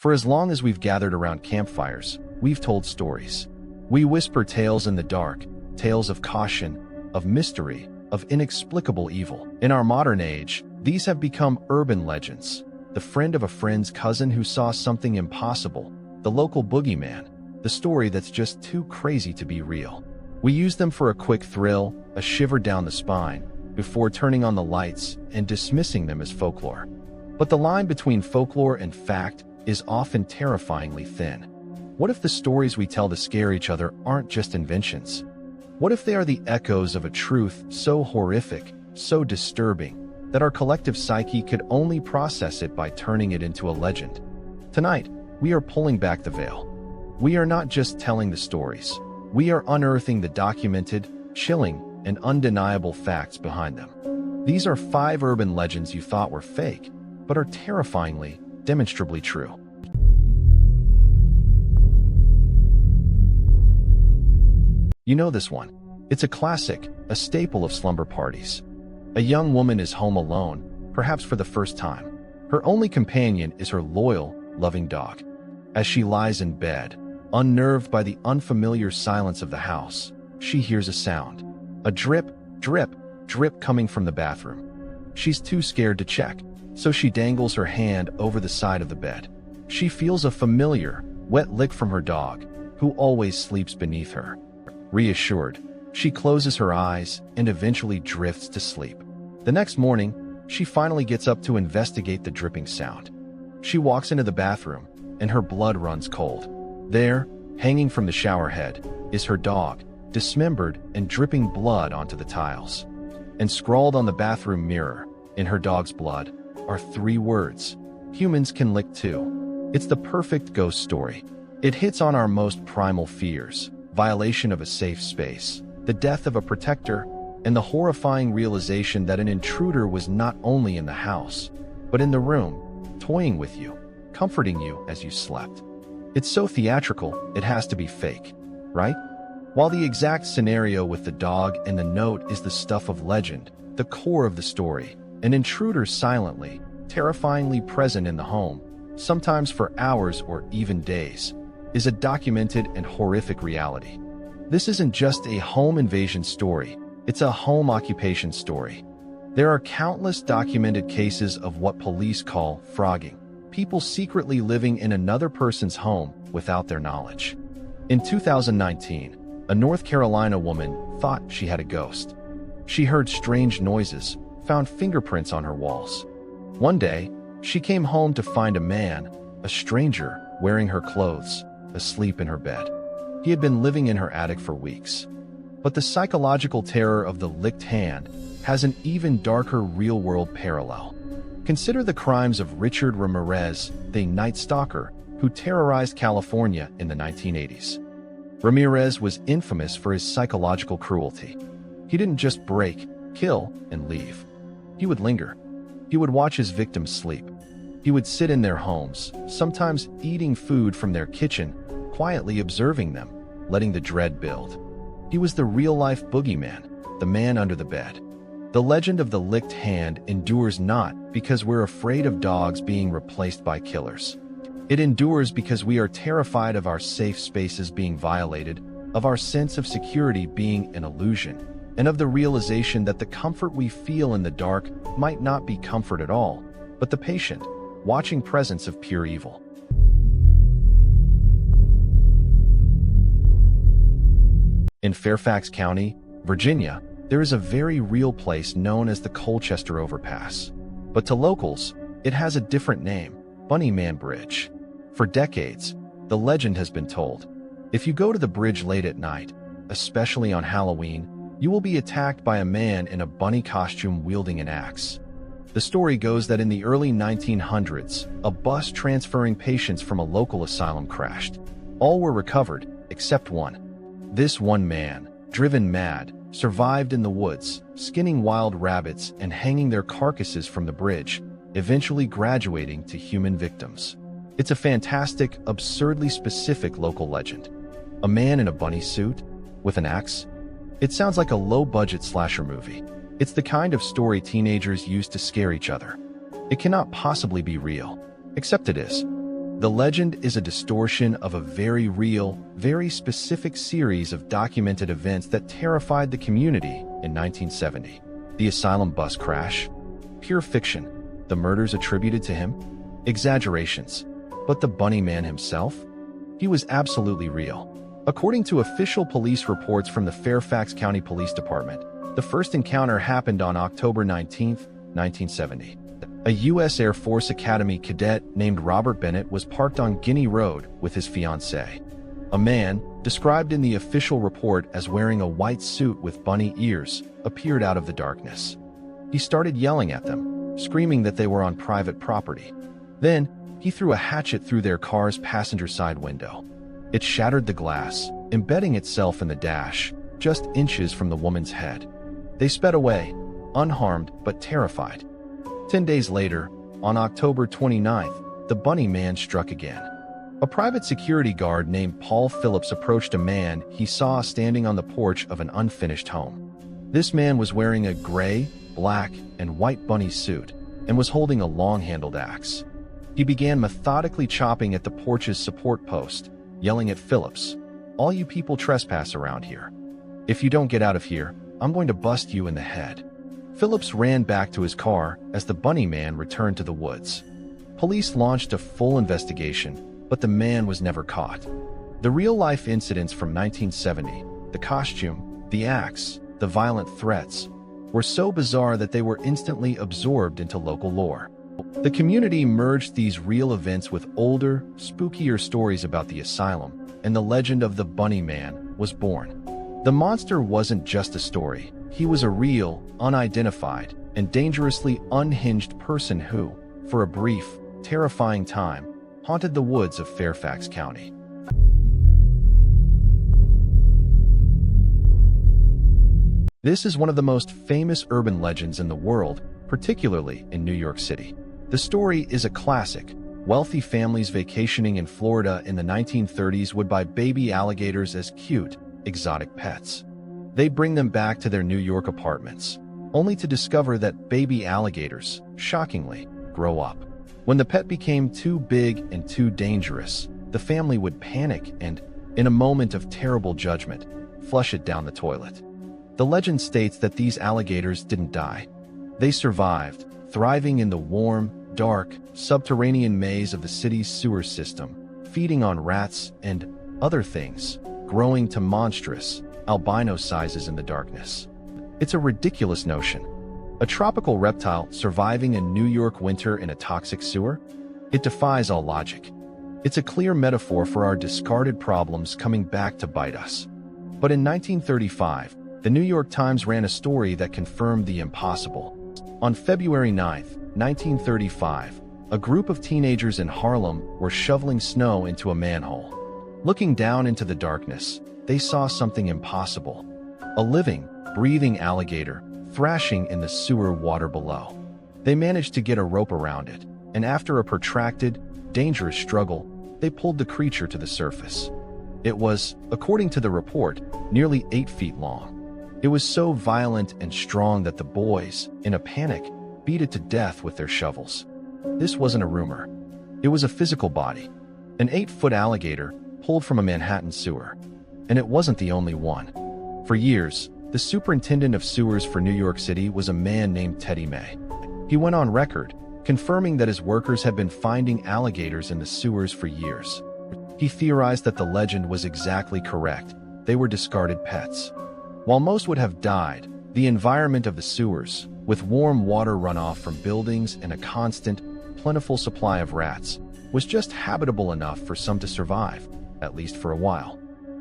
For as long as we've gathered around campfires, we've told stories. We whisper tales in the dark, tales of caution, of mystery, of inexplicable evil. In our modern age, these have become urban legends. The friend of a friend's cousin who saw something impossible, the local boogeyman, the story that's just too crazy to be real. We use them for a quick thrill, a shiver down the spine, before turning on the lights and dismissing them as folklore. But the line between folklore and fact is often terrifyingly thin. What if the stories we tell to scare each other aren't just inventions? What if they are the echoes of a truth so horrific, so disturbing, that our collective psyche could only process it by turning it into a legend? Tonight, we are pulling back the veil. We are not just telling the stories. We are unearthing the documented, chilling, and undeniable facts behind them. These are 5 urban legends you thought were fake, but are terrifyingly, demonstrably true. You know this one. It's a classic, a staple of slumber parties. A young woman is home alone, perhaps for the first time. Her only companion is her loyal, loving dog. As she lies in bed, unnerved by the unfamiliar silence of the house, she hears a sound. A drip, drip, drip coming from the bathroom. She's too scared to check, so she dangles her hand over the side of the bed. She feels a familiar, wet lick from her dog, who always sleeps beneath her. Reassured, she closes her eyes and eventually drifts to sleep. The next morning, she finally gets up to investigate the dripping sound. She walks into the bathroom, and her blood runs cold. There, hanging from the shower head, is her dog, dismembered and dripping blood onto the tiles. And scrawled on the bathroom mirror, in her dog's blood, are 3 words: "Humans can lick too." It's the perfect ghost story. It hits on our most primal fears: violation of a safe space, the death of a protector, and the horrifying realization that an intruder was not only in the house, but in the room, toying with you, comforting you as you slept. It's so theatrical, it has to be fake, right? While the exact scenario with the dog and the note is the stuff of legend, the core of the story, an intruder silently, terrifyingly present in the home, sometimes for hours or even days, is a documented and horrific reality. This isn't just a home invasion story, it's a home occupation story. There are countless documented cases of what police call frogging, people secretly living in another person's home without their knowledge. In 2019, a North Carolina woman thought she had a ghost. She heard strange noises, found fingerprints on her walls. One day, she came home to find a man, a stranger, wearing her clothes, asleep in her bed. He had been living in her attic for weeks. But the psychological terror of the licked hand has an even darker real-world parallel. Consider the crimes of Richard Ramirez, the Night Stalker, who terrorized California in the 1980s. Ramirez was infamous for his psychological cruelty. He didn't just break, kill, and leave. He would linger. He would watch his victims sleep. He would sit in their homes, sometimes eating food from their kitchen, quietly observing them, letting the dread build. He was the real-life boogeyman, the man under the bed. The legend of the licked hand endures not because we're afraid of dogs being replaced by killers. It endures because we are terrified of our safe spaces being violated, of our sense of security being an illusion, and of the realization that the comfort we feel in the dark might not be comfort at all, but the patient, watching presence of pure evil. In Fairfax County, Virginia, there is a very real place known as the Colchester Overpass. But to locals, it has a different name: Bunnyman Bridge. For decades, the legend has been told: if you go to the bridge late at night, especially on Halloween, you will be attacked by a man in a bunny costume wielding an axe. The story goes that in the early 1900s, a bus transferring patients from a local asylum crashed. All were recovered, except one. This one man, driven mad, survived in the woods, skinning wild rabbits and hanging their carcasses from the bridge, eventually graduating to human victims. It's a fantastic, absurdly specific local legend. A man in a bunny suit? With an axe? It sounds like a low-budget slasher movie. It's the kind of story teenagers use to scare each other. It cannot possibly be real. Except it is. The legend is a distortion of a very real, very specific series of documented events that terrified the community in 1970. The asylum bus crash? Pure fiction. The murders attributed to him? Exaggerations. But the bunny man himself? He was absolutely real. According to official police reports from the Fairfax County Police Department, the first encounter happened on October 19, 1970. A U.S. Air Force Academy cadet named Robert Bennett was parked on Guinea Road with his fiancée. A man, described in the official report as wearing a white suit with bunny ears, appeared out of the darkness. He started yelling at them, screaming that they were on private property. Then, he threw a hatchet through their car's passenger side window. It shattered the glass, embedding itself in the dash, just inches from the woman's head. They sped away, unharmed but terrified. 10 days later, on October 29th, the bunny man struck again. A private security guard named Paul Phillips approached a man he saw standing on the porch of an unfinished home. This man was wearing a gray, black, and white bunny suit and was holding a long-handled axe. He began methodically chopping at the porch's support post, yelling at Phillips, "All you people trespass around here. If you don't get out of here, I'm going to bust you in the head." Phillips ran back to his car as the bunny man returned to the woods. Police launched a full investigation, but the man was never caught. The real-life incidents from 1970, the costume, the axe, the violent threats, were so bizarre that they were instantly absorbed into local lore. The community merged these real events with older, spookier stories about the asylum, and the legend of the bunny man was born. The monster wasn't just a story. He was a real, unidentified, and dangerously unhinged person who, for a brief, terrifying time, haunted the woods of Fairfax County. This is one of the most famous urban legends in the world, particularly in New York City. The story is a classic. Wealthy families vacationing in Florida in the 1930s would buy baby alligators as cute, exotic pets. They'd bring them back to their New York apartments, only to discover that baby alligators, shockingly, grow up. When the pet became too big and too dangerous, the family would panic and, in a moment of terrible judgment, flush it down the toilet. The legend states that these alligators didn't die. They survived, thriving in the warm, dark, subterranean maze of the city's sewer system, feeding on rats and other things, growing to monstrous, albino sizes in the darkness. It's a ridiculous notion. A tropical reptile surviving a New York winter in a toxic sewer? It defies all logic. It's a clear metaphor for our discarded problems coming back to bite us. But in 1935, the New York Times ran a story that confirmed the impossible. On February 9, 1935, a group of teenagers in Harlem were shoveling snow into a manhole. Looking down into the darkness, they saw something impossible. A living, breathing alligator thrashing in the sewer water below. They managed to get a rope around it, and after a protracted, dangerous struggle, they pulled the creature to the surface. It was, according to the report, nearly 8 feet long. It was so violent and strong that the boys, in a panic, beat it to death with their shovels. This wasn't a rumor. It was a physical body. An 8-foot alligator pulled from a Manhattan sewer. And it wasn't the only one. For years, the superintendent of sewers for New York City was a man named Teddy May. He went on record, confirming that his workers had been finding alligators in the sewers for years. He theorized that the legend was exactly correct. They were discarded pets. While most would have died, the environment of the sewers, with warm water runoff from buildings and a constant, plentiful supply of rats, was just habitable enough for some to survive, at least for a while.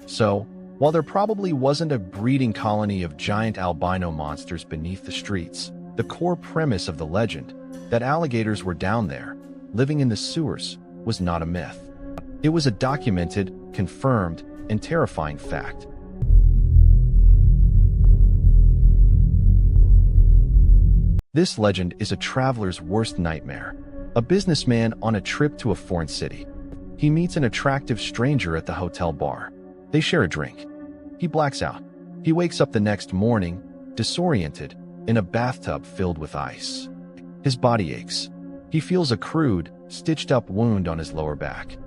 So, while there probably wasn't a breeding colony of giant albino monsters beneath the streets, the core premise of the legend, that alligators were down there, living in the sewers, was not a myth. It was a documented, confirmed, and terrifying fact. This legend is a traveler's worst nightmare. A businessman on a trip to a foreign city. He meets an attractive stranger at the hotel bar. They share a drink. He blacks out. He wakes up the next morning, disoriented, in a bathtub filled with ice. His body aches. He feels a crude, stitched-up wound on his lower back.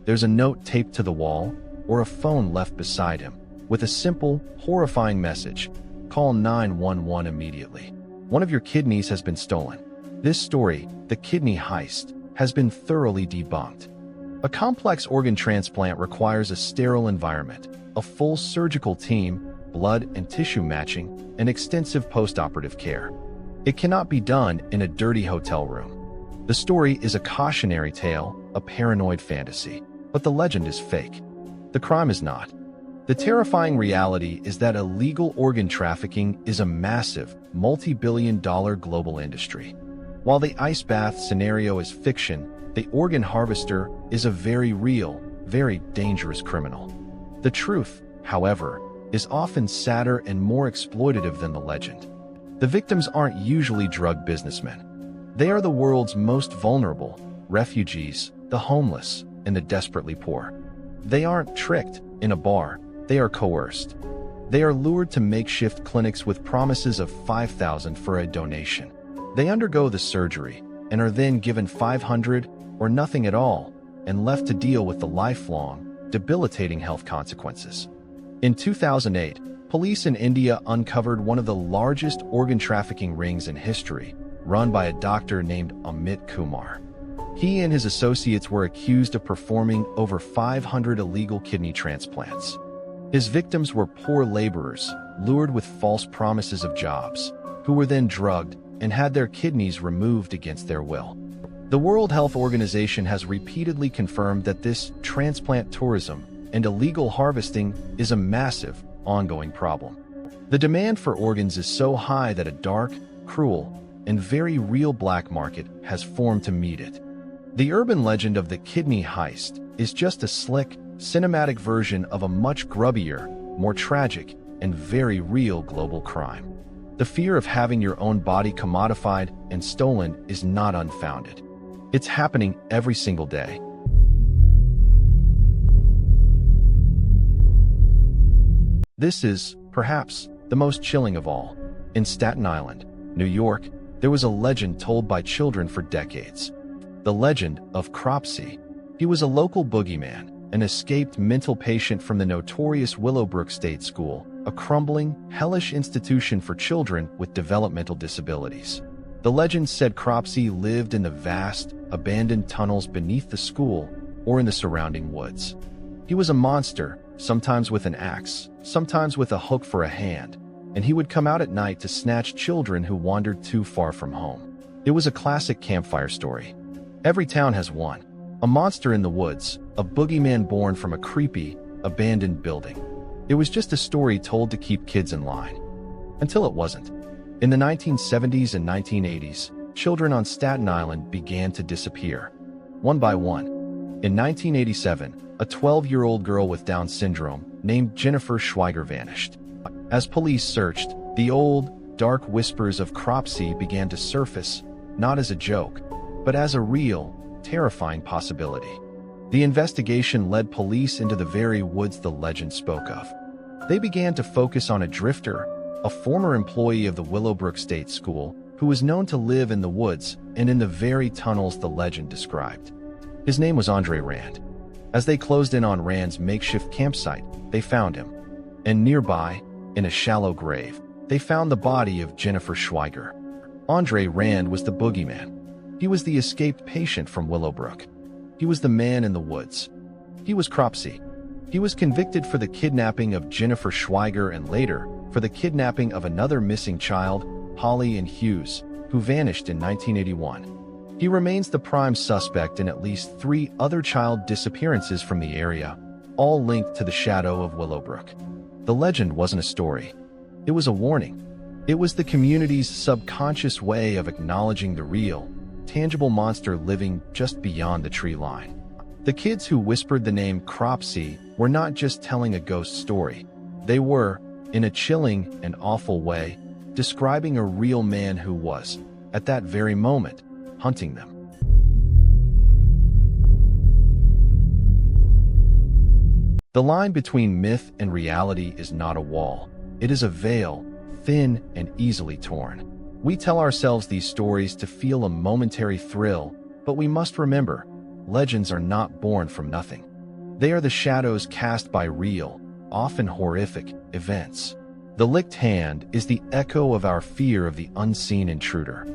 There's a note taped to the wall, or a phone left beside him, with a simple, horrifying message: call 911 immediately. One of your kidneys has been stolen. This story, the kidney heist, has been thoroughly debunked. A complex organ transplant requires a sterile environment, a full surgical team, blood and tissue matching, and extensive post-operative care. It cannot be done in a dirty hotel room. The story is a cautionary tale, a paranoid fantasy, but the legend is fake. The crime is not. The terrifying reality is that illegal organ trafficking is a massive, multi-billion-dollar global industry. While the ice bath scenario is fiction, the organ harvester is a very real, very dangerous criminal. The truth, however, is often sadder and more exploitative than the legend. The victims aren't usually drug businessmen. They are the world's most vulnerable: refugees, the homeless, and the desperately poor. They aren't tricked in a bar, they are coerced. They are lured to makeshift clinics with promises of $5,000 for a donation. They undergo the surgery and are then given $500 or nothing at all and left to deal with the lifelong, debilitating health consequences. In 2008, police in India uncovered one of the largest organ trafficking rings in history, run by a doctor named Amit Kumar. He and his associates were accused of performing over 500 illegal kidney transplants. His victims were poor laborers, lured with false promises of jobs, who were then drugged and had their kidneys removed against their will. The World Health Organization has repeatedly confirmed that this transplant tourism and illegal harvesting is a massive, ongoing problem. The demand for organs is so high that a dark, cruel, and very real black market has formed to meet it. The urban legend of the kidney heist is just a slick, cinematic version of a much grubbier, more tragic, and very real global crime. The fear of having your own body commodified and stolen is not unfounded. It's happening every single day. This is, perhaps, the most chilling of all. In Staten Island, New York, there was a legend told by children for decades. The legend of Cropsey. He was a local boogeyman, an escaped mental patient from the notorious Willowbrook State School, a crumbling, hellish institution for children with developmental disabilities. The legend said Cropsey lived in the vast, abandoned tunnels beneath the school or in the surrounding woods. He was a monster, sometimes with an axe, sometimes with a hook for a hand, and he would come out at night to snatch children who wandered too far from home. It was a classic campfire story. Every town has one. A monster in the woods, a boogeyman born from a creepy, abandoned building. It was just a story told to keep kids in line. Until it wasn't. In the 1970s and 1980s, children on Staten Island began to disappear, one by one. In 1987, a 12-year-old girl with Down syndrome named Jennifer Schweiger vanished. As police searched, the old, dark whispers of Cropsey began to surface, not as a joke, but as a real, terrifying possibility. The investigation led police into the very woods the legend spoke of. They began to focus on a drifter, a former employee of the Willowbrook State School, who was known to live in the woods and in the very tunnels the legend described. His name was Andre Rand. As they closed in on Rand's makeshift campsite, they found him. And nearby, in a shallow grave, they found the body of Jennifer Schweiger. Andre Rand was the boogeyman. He was the escaped patient from Willowbrook. He was the man in the woods. He was Cropsey. He was convicted for the kidnapping of Jennifer Schweiger and later for the kidnapping of another missing child, Holly and Hughes, who vanished in 1981. He remains the prime suspect in at least 3 other child disappearances from the area, all linked to the shadow of Willowbrook. The legend wasn't a story. It was a warning. It was the community's subconscious way of acknowledging the real, tangible monster living just beyond the tree line. The kids who whispered the name Cropsey were not just telling a ghost story. They were, in a chilling and awful way, describing a real man who was, at that very moment, hunting them. The line between myth and reality is not a wall. It is a veil, thin and easily torn. We tell ourselves these stories to feel a momentary thrill, But we must remember, legends are not born from nothing. They are the shadows cast by real, often horrific, events. The licked hand is the echo of our fear of the unseen intruder.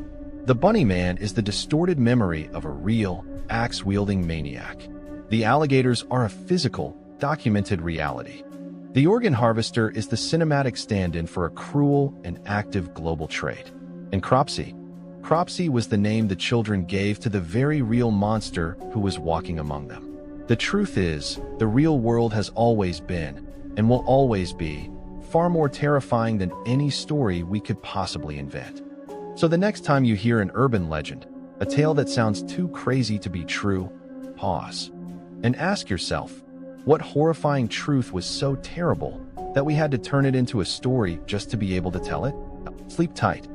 The bunny man is the distorted memory of a real, axe-wielding maniac. The alligators are a physical, documented reality. The organ harvester is the cinematic stand-in for a cruel and active global trade. And Cropsey was the name the children gave to the very real monster who was walking among them. The truth is, the real world has always been, and will always be, far more terrifying than any story we could possibly invent. So the next time you hear an urban legend, a tale that sounds too crazy to be true, pause and ask yourself, what horrifying truth was so terrible that we had to turn it into a story just to be able to tell it? Sleep tight.